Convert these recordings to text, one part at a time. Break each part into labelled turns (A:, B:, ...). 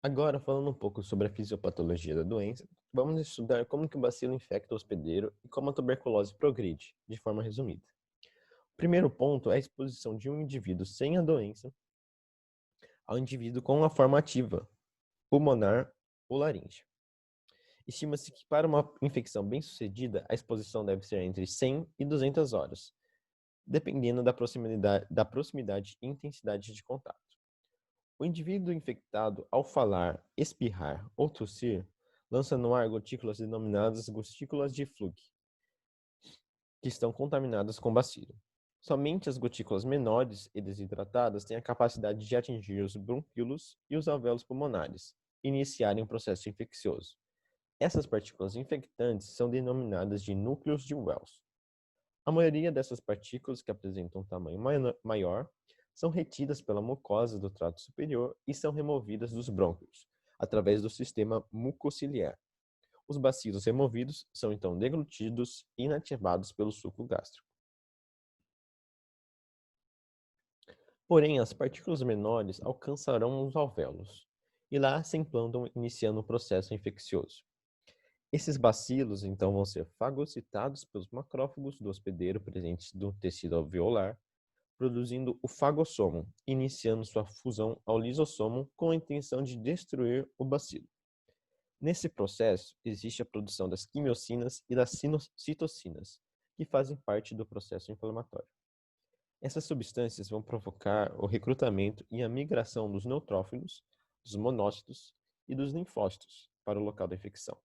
A: Agora, falando um pouco sobre a fisiopatologia da doença, vamos estudar como que o bacilo infecta o hospedeiro e como a tuberculose progride, de forma resumida. O primeiro ponto é a exposição de um indivíduo sem a doença ao indivíduo com a forma ativa, pulmonar ou laríngea. Estima-se que para uma infecção bem-sucedida, a exposição deve ser entre 100 e 200 horas, dependendo da proximidade e intensidade de contato. O indivíduo infectado, ao falar, espirrar ou tossir, lança no ar gotículas denominadas gotículas de Flug, que estão contaminadas com bacilo. Somente as gotículas menores e desidratadas têm a capacidade de atingir os brônquios e os alvéolos pulmonares e iniciarem um processo infeccioso. Essas partículas infectantes são denominadas de núcleos de Wells. A maioria dessas partículas, que apresentam um tamanho maior, são retidas pela mucosa do trato superior e são removidas dos brônquios, através do sistema mucociliar. Os bacilos removidos são então deglutidos e inativados pelo suco gástrico. Porém, as partículas menores alcançarão os alvéolos e lá se implantam, iniciando o processo infeccioso. Esses bacilos, então, vão ser fagocitados pelos macrófagos do hospedeiro presentes no tecido alveolar, produzindo o fagossomo, iniciando sua fusão ao lisossomo com a intenção de destruir o bacilo. Nesse processo, existe a produção das quimiocinas e das citocinas, que fazem parte do processo inflamatório. Essas substâncias vão provocar o recrutamento e a migração dos neutrófilos, dos monócitos e dos linfócitos para o local da infecção.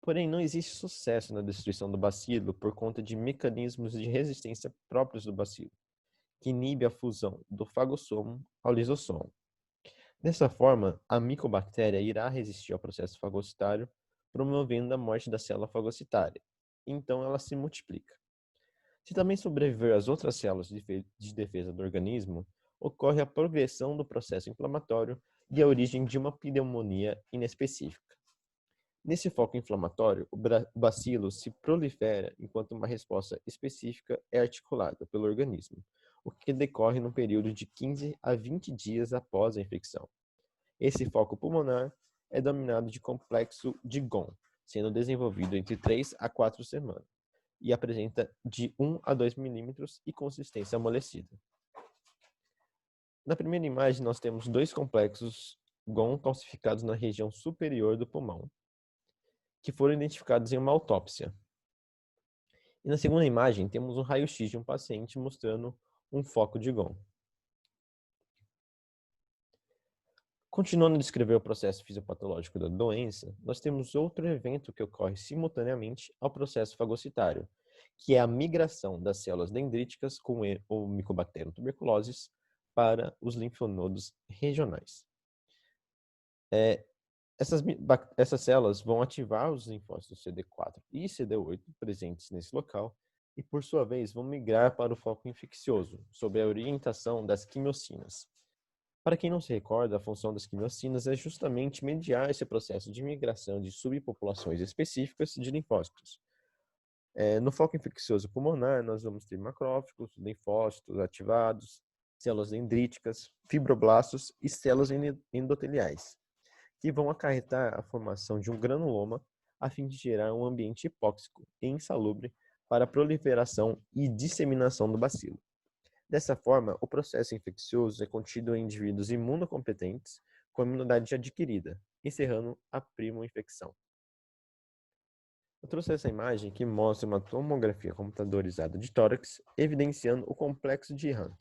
A: Porém, não existe sucesso na destruição do bacilo por conta de mecanismos de resistência próprios do bacilo, que inibe a fusão do fagossomo ao lisossomo. Dessa forma, a micobactéria irá resistir ao processo fagocitário, promovendo a morte da célula fagocitária. Então, ela se multiplica. Se também sobreviver às outras células de defesa do organismo, ocorre a progressão do processo inflamatório e a origem de uma pneumonia inespecífica. Nesse foco inflamatório, o bacilo se prolifera enquanto uma resposta específica é articulada pelo organismo, o que decorre num período de 15 a 20 dias após a infecção. Esse foco pulmonar é denominado de complexo de Ghon, sendo desenvolvido entre 3 a 4 semanas, e apresenta de 1 a 2 milímetros e consistência amolecida. Na primeira imagem, nós temos dois complexos Ghon calcificados na região superior do pulmão, que foram identificados em uma autópsia. E na segunda imagem, temos um raio-x de um paciente mostrando um foco de Ghon. Continuando a descrever o processo fisiopatológico da doença, nós temos outro evento que ocorre simultaneamente ao processo fagocitário, que é a migração das células dendríticas com o Mycobacterium tuberculosis para os linfonodos regionais. Essas células vão ativar os linfócitos CD4 e CD8 presentes nesse local e, por sua vez, vão migrar para o foco infeccioso, sob a orientação das quimiocinas. Para quem não se recorda, a função das quimiocinas é justamente mediar esse processo de migração de subpopulações específicas de linfócitos. No foco infeccioso pulmonar, nós vamos ter macrófagos, linfócitos ativados, células dendríticas, fibroblastos e células endoteliais, que vão acarretar a formação de um granuloma a fim de gerar um ambiente hipóxico e insalubre para a proliferação e disseminação do bacilo. Dessa forma, o processo infeccioso é contido em indivíduos imunocompetentes com imunidade adquirida, encerrando a primo-infecção. Eu trouxe essa imagem que mostra uma tomografia computadorizada de tórax, evidenciando o complexo de Rank,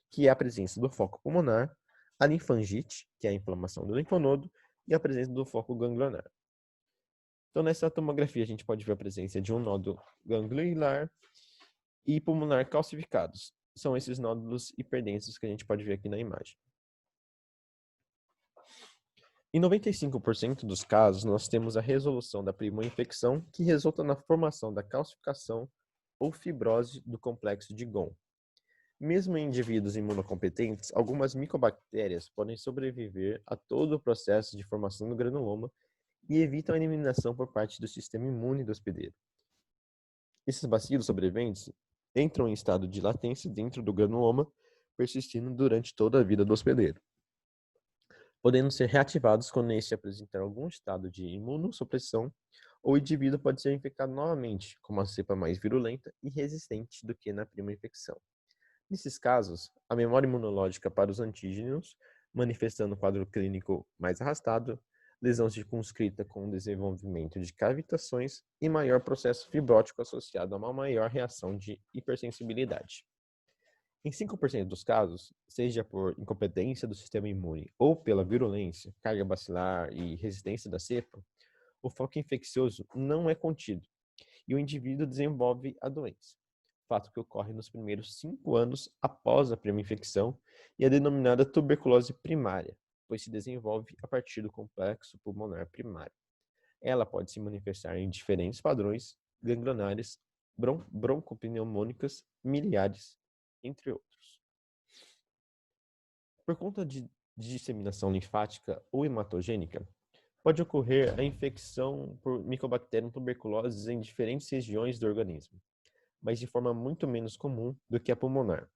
A: que é a presença do foco pulmonar, a linfangite, que é a inflamação do linfonodo, e a presença do foco ganglionar. Então, nessa tomografia, a gente pode ver a presença de um nódulo ganglionar e pulmonar calcificados. São esses nódulos hiperdensos que a gente pode ver aqui na imagem. Em 95% dos casos, nós temos a resolução da primo-infecção, que resulta na formação da calcificação ou fibrose do complexo de Ghon. Mesmo em indivíduos imunocompetentes, algumas micobactérias podem sobreviver a todo o processo de formação do granuloma e evitam a eliminação por parte do sistema imune do hospedeiro. Esses bacilos sobreviventes entram em estado de latência dentro do granuloma, persistindo durante toda a vida do hospedeiro. podendo ser reativados quando este apresentar algum estado de imunossupressão ou o indivíduo pode ser infectado novamente, com uma cepa mais virulenta e resistente do que na primeira infecção. Nesses casos, a memória imunológica para os antígenos, manifestando um quadro clínico mais arrastado, lesão circunscrita com desenvolvimento de cavitações e maior processo fibrótico associado a uma maior reação de hipersensibilidade. Em 5% dos casos, seja por incompetência do sistema imune ou pela virulência, carga bacilar e resistência da cepa, o foco infeccioso não é contido e o indivíduo desenvolve a doença, fato que ocorre nos primeiros 5 anos após a primeira infecção e é denominada tuberculose primária, pois se desenvolve a partir do complexo pulmonar primário. Ela pode se manifestar em diferentes padrões ganglionares, broncopneumônicas, miliares, entre outros. Por conta de disseminação linfática ou hematogênica, pode ocorrer a infecção por Mycobacterium tuberculosis em diferentes regiões do organismo, mas de forma muito menos comum do que a pulmonar.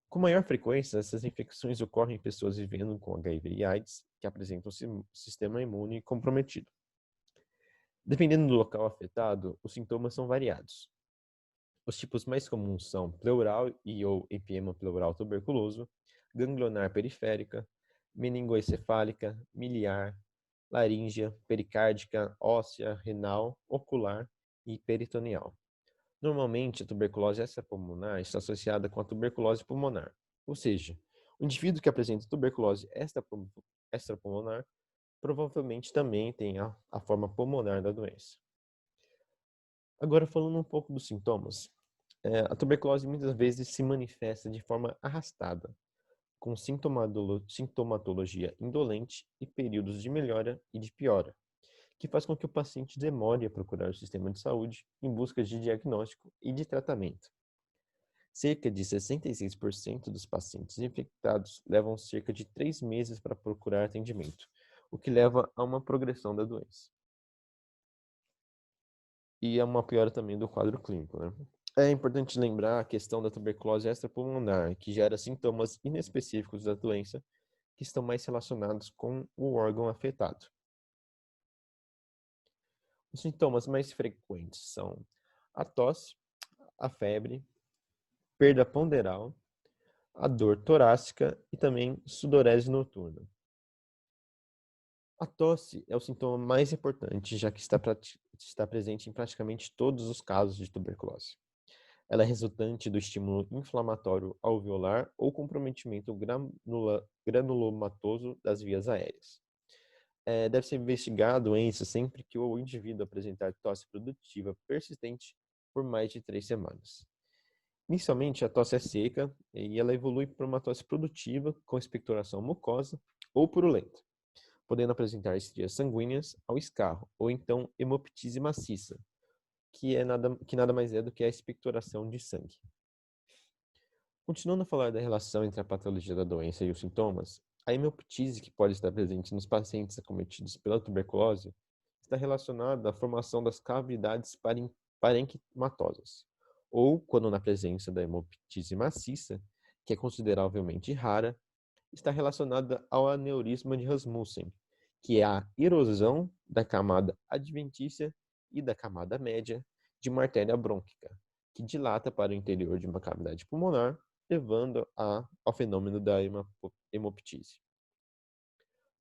A: Com maior frequência, essas infecções ocorrem em pessoas vivendo com HIV e AIDS que apresentam um sistema imune comprometido. Dependendo do local afetado, os sintomas são variados. Os tipos mais comuns são pleural e ou empiema pleural tuberculoso, ganglionar periférica, meningoencefálica, miliar, laríngea, pericárdica, óssea, renal, ocular e peritoneal. Normalmente, a tuberculose extrapulmonar está associada com a tuberculose pulmonar, ou seja, o indivíduo que apresenta tuberculose extrapulmonar provavelmente também tem a forma pulmonar da doença. Agora, falando um pouco dos sintomas, a tuberculose muitas vezes se manifesta de forma arrastada, com sintomatologia indolente e períodos de melhora e de piora, que faz com que o paciente demore a procurar o sistema de saúde em busca de diagnóstico e de tratamento. Cerca de 66% dos pacientes infectados levam cerca de 3 meses para procurar atendimento, o que leva a uma progressão da doença. E a uma piora também do quadro clínico, né? É importante lembrar a questão da tuberculose extrapulmonar, que gera sintomas inespecíficos da doença que estão mais relacionados com o órgão afetado. Os sintomas mais frequentes são a tosse, a febre, perda ponderal, a dor torácica e também sudorese noturna. A tosse é o sintoma mais importante, já que está presente em praticamente todos os casos de tuberculose. Ela é resultante do estímulo inflamatório alveolar ou comprometimento granulomatoso das vias aéreas. Deve ser investigada a doença sempre que o indivíduo apresentar tosse produtiva persistente por mais de 3 semanas. Inicialmente, a tosse é seca e ela evolui para uma tosse produtiva com expectoração mucosa ou purulenta, podendo apresentar estrias sanguíneas ao escarro, ou então hemoptise maciça, que nada mais é do que a expectoração de sangue. Continuando a falar da relação entre a patologia da doença e os sintomas, a hemoptise que pode estar presente nos pacientes acometidos pela tuberculose está relacionada à formação das cavidades parenquimatosas, ou, quando na presença da hemoptise maciça, que é consideravelmente rara, está relacionada ao aneurisma de Rasmussen, que é a erosão da camada adventícia e da camada média de uma artéria brônquica, que dilata para o interior de uma cavidade pulmonar, levando ao fenômeno da hemoptise.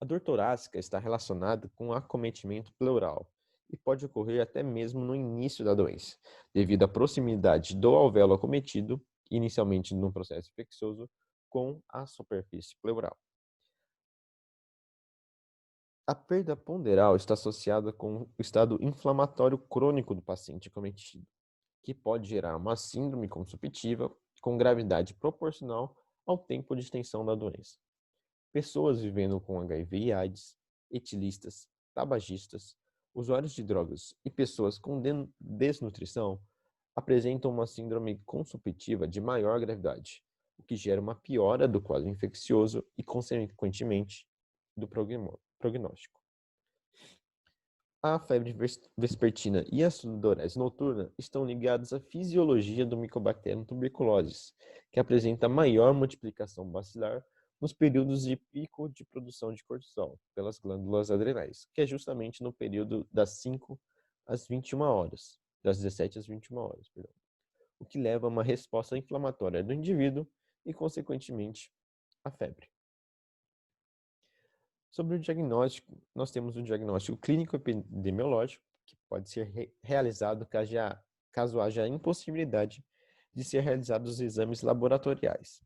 A: A dor torácica está relacionada com o acometimento pleural e pode ocorrer até mesmo no início da doença, devido à proximidade do alvéolo acometido, inicialmente num processo infeccioso, com a superfície pleural. A perda ponderal está associada com o estado inflamatório crônico do paciente acometido, que pode gerar uma síndrome consumptiva com gravidade proporcional ao tempo de extensão da doença. Pessoas vivendo com HIV e AIDS, etilistas, tabagistas, usuários de drogas e pessoas com desnutrição apresentam uma síndrome consumptiva de maior gravidade, o que gera uma piora do quadro infeccioso e, consequentemente, do prognóstico. A febre vespertina e a sudorese noturna estão ligadas à fisiologia do Mycobacterium tuberculosis, que apresenta maior multiplicação bacilar nos períodos de pico de produção de cortisol pelas glândulas adrenais, que é justamente no período das 5 às 21 horas, das 17 às 21 horas, perdão, o que leva a uma resposta inflamatória do indivíduo e, consequentemente, a febre. Sobre o diagnóstico, nós temos o diagnóstico clínico epidemiológico, que pode ser realizado caso haja impossibilidade de ser realizados os exames laboratoriais.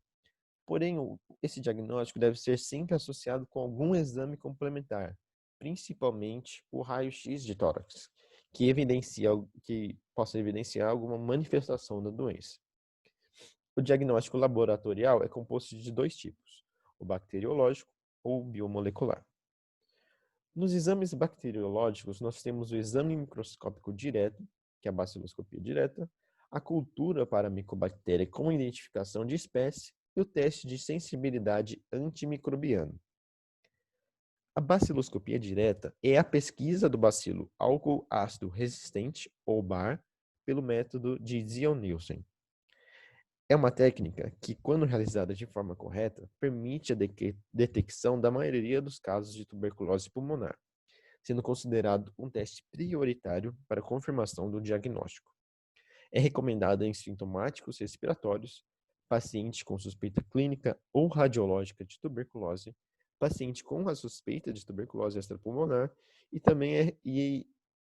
A: Porém, esse diagnóstico deve ser sempre associado com algum exame complementar, principalmente o raio-x de tórax, que possa evidenciar alguma manifestação da doença. O diagnóstico laboratorial é composto de dois tipos, o bacteriológico ou biomolecular. Nos exames bacteriológicos, nós temos o exame microscópico direto, que é a baciloscopia direta, a cultura para micobactéria com identificação de espécie e o teste de sensibilidade antimicrobiana. A baciloscopia direta é a pesquisa do bacilo álcool ácido resistente, ou BAR, pelo método de Zion-Nielsen. É uma técnica que, quando realizada de forma correta, permite a detecção da maioria dos casos de tuberculose pulmonar, sendo considerado um teste prioritário para a confirmação do diagnóstico. É recomendada em sintomáticos respiratórios, paciente com suspeita clínica ou radiológica de tuberculose, paciente com a suspeita de tuberculose extrapulmonar e também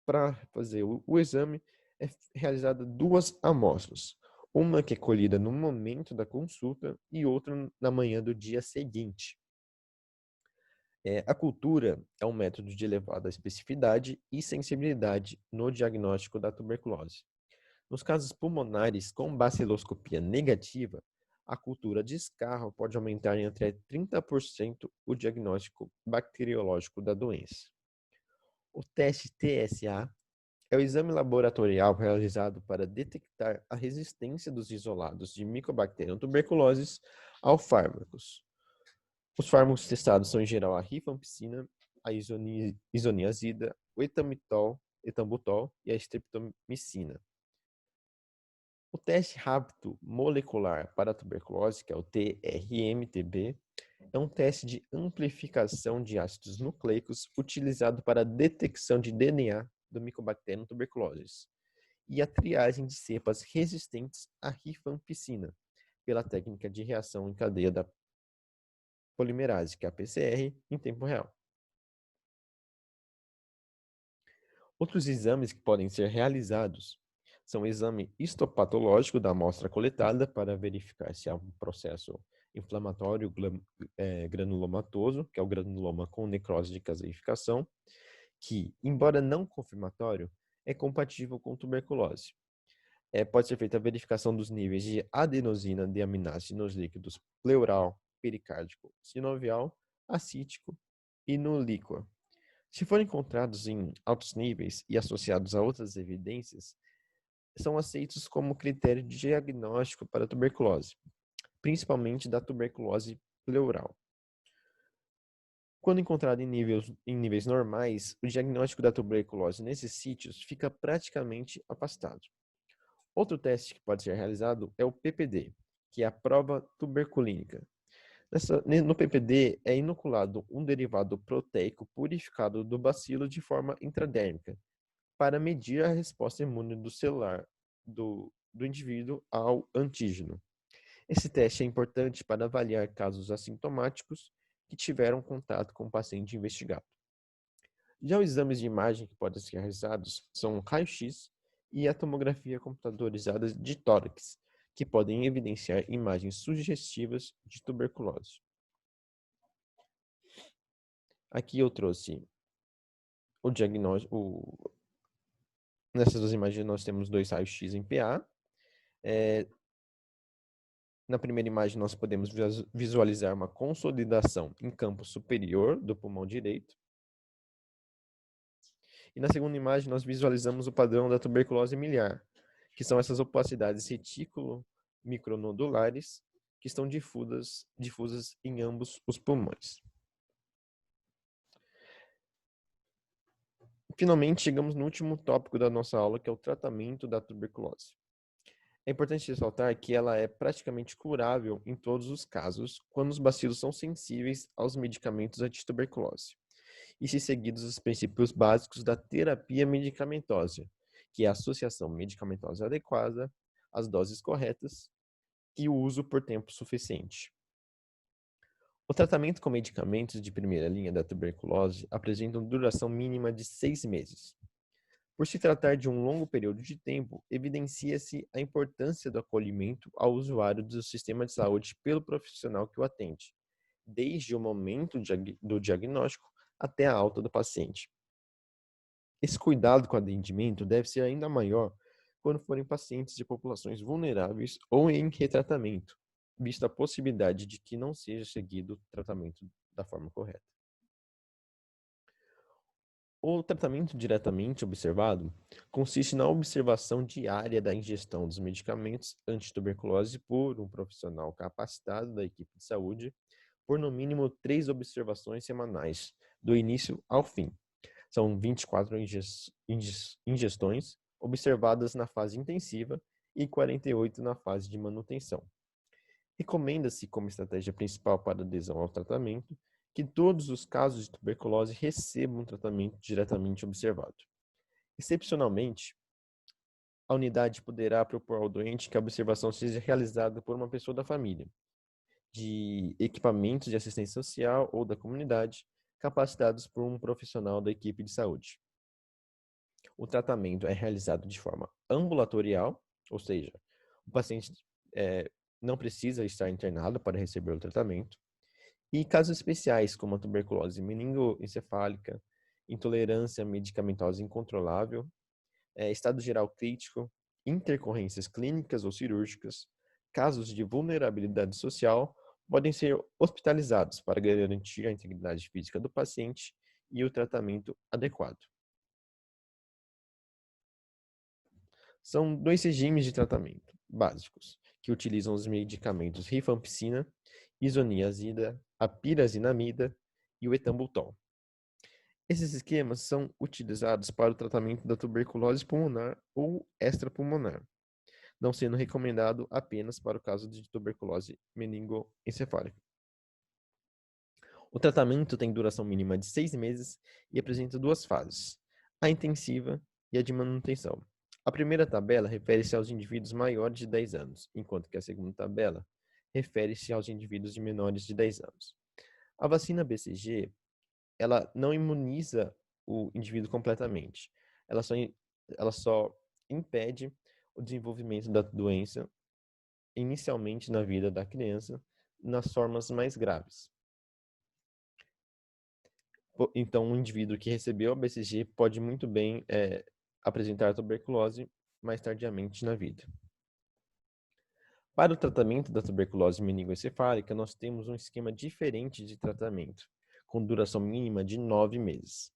A: para fazer o exame é realizada duas amostras, uma que é colhida no momento da consulta e outra na manhã do dia seguinte. A cultura é um método de elevada especificidade e sensibilidade no diagnóstico da tuberculose. Nos casos pulmonares com baciloscopia negativa, a cultura de escarro pode aumentar em até 30% o diagnóstico bacteriológico da doença. O teste TSA é o exame laboratorial realizado para detectar a resistência dos isolados de Mycobacterium tuberculosis aos fármacos. Os fármacos testados são, em geral, a rifampicina, a isoniazida, o etambutol e a streptomicina. O teste rápido molecular para a tuberculose, que é o TRMTB, é um teste de amplificação de ácidos nucleicos utilizado para a detecção de DNA do Mycobacterium tuberculosis e a triagem de cepas resistentes à rifampicina, pela técnica de reação em cadeia da polimerase, que é a PCR, em tempo real. Outros exames que podem ser realizados são o exame histopatológico da amostra coletada para verificar se há um processo inflamatório granulomatoso, que é o granuloma com necrose de caseificação, que, embora não confirmatório, é compatível com tuberculose. Pode ser feita a verificação dos níveis de adenosina deaminase nos líquidos pleural, pericárdico, sinovial, acítico e no líquor. Se forem encontrados em altos níveis e associados a outras evidências, são aceitos como critério de diagnóstico para a tuberculose, principalmente da tuberculose pleural. Quando encontrado em níveis normais, o diagnóstico da tuberculose nesses sítios fica praticamente afastado. Outro teste que pode ser realizado é o PPD, que é a prova tuberculínica. No PPD é inoculado um derivado proteico purificado do bacilo de forma intradérmica, para medir a resposta imune do celular do indivíduo ao antígeno. Esse teste é importante para avaliar casos assintomáticos que tiveram contato com o paciente investigado. Já os exames de imagem que podem ser realizados são o raio-x e a tomografia computadorizada de tórax, que podem evidenciar imagens sugestivas de tuberculose. Aqui eu trouxe o diagnóstico. Nessas duas imagens nós temos dois raios-x em PA. Na primeira imagem nós podemos visualizar uma consolidação em campo superior do pulmão direito. E na segunda imagem nós visualizamos o padrão da tuberculose miliar, que são essas opacidades retículo-micronodulares que estão difusas em ambos os pulmões. Finalmente, chegamos no último tópico da nossa aula, que é o tratamento da tuberculose. É importante ressaltar que ela é praticamente curável em todos os casos quando os bacilos são sensíveis aos medicamentos antituberculose e se seguidos os princípios básicos da terapia medicamentosa, que é a associação medicamentosa adequada, as doses corretas e o uso por tempo suficiente. O tratamento com medicamentos de primeira linha da tuberculose apresenta uma duração mínima de 6 meses. Por se tratar de um longo período de tempo, evidencia-se a importância do acolhimento ao usuário do sistema de saúde pelo profissional que o atende, desde o momento do diagnóstico até a alta do paciente. Esse cuidado com o atendimento deve ser ainda maior quando forem pacientes de populações vulneráveis ou em retratamento, vista a possibilidade de que não seja seguido o tratamento da forma correta. O tratamento diretamente observado consiste na observação diária da ingestão dos medicamentos antituberculose por um profissional capacitado da equipe de saúde por no mínimo 3 observações semanais, do início ao fim. São 24 ingestões observadas na fase intensiva e 48 na fase de manutenção. Recomenda-se, como estratégia principal para adesão ao tratamento, que todos os casos de tuberculose recebam um tratamento diretamente observado. Excepcionalmente, a unidade poderá propor ao doente que a observação seja realizada por uma pessoa da família, de equipamentos de assistência social ou da comunidade, capacitados por um profissional da equipe de saúde. O tratamento é realizado de forma ambulatorial, ou seja, o paciente não precisa estar internado para receber o tratamento. E casos especiais, como a tuberculose meningoencefálica, intolerância medicamentosa incontrolável, estado geral crítico, intercorrências clínicas ou cirúrgicas, casos de vulnerabilidade social, podem ser hospitalizados para garantir a integridade física do paciente e o tratamento adequado. São 2 regimes de tratamento básicos, que utilizam os medicamentos rifampicina, isoniazida, a pirazinamida e o etambutol. Esses esquemas são utilizados para o tratamento da tuberculose pulmonar ou extrapulmonar, não sendo recomendado apenas para o caso de tuberculose meningoencefálica. O tratamento tem duração mínima de 6 meses e apresenta 2 fases, a intensiva e a de manutenção. A primeira tabela refere-se aos indivíduos maiores de 10 anos, enquanto que a segunda tabela refere-se aos indivíduos de menores de 10 anos. A vacina BCG, ela não imuniza o indivíduo completamente. Ela só impede o desenvolvimento da doença inicialmente na vida da criança, nas formas mais graves. Então, um indivíduo que recebeu a BCG pode muito bem apresentar tuberculose mais tardiamente na vida. Para o tratamento da tuberculose meningoencefálica, nós temos um esquema diferente de tratamento, com duração mínima de 9 meses.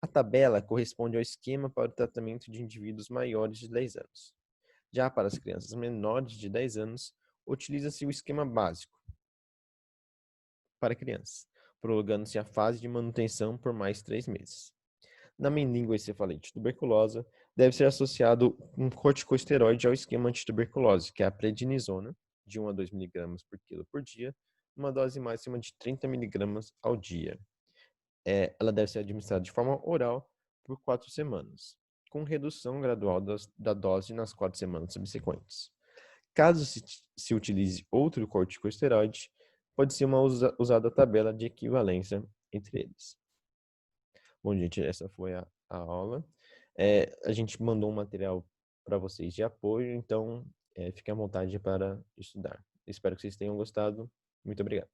A: A tabela corresponde ao esquema para o tratamento de indivíduos maiores de 10 anos. Já para as crianças menores de 10 anos, utiliza-se o esquema básico para crianças, prolongando-se a fase de manutenção por mais 3 meses. Na meningoencefalite tuberculosa, deve ser associado um corticosteroide ao esquema antituberculose, que é a prednisona, de 1 a 2 mg por quilo por dia, uma dose máxima de 30 mg ao dia. Ela deve ser administrada de forma oral por 4 semanas, com redução gradual da dose nas 4 semanas subsequentes. Caso se utilize outro corticosteroide, pode ser usada a tabela de equivalência entre eles. Bom, gente, essa foi a aula. A gente mandou um material para vocês de apoio, então fiquem à vontade para estudar. Espero que vocês tenham gostado. Muito obrigado.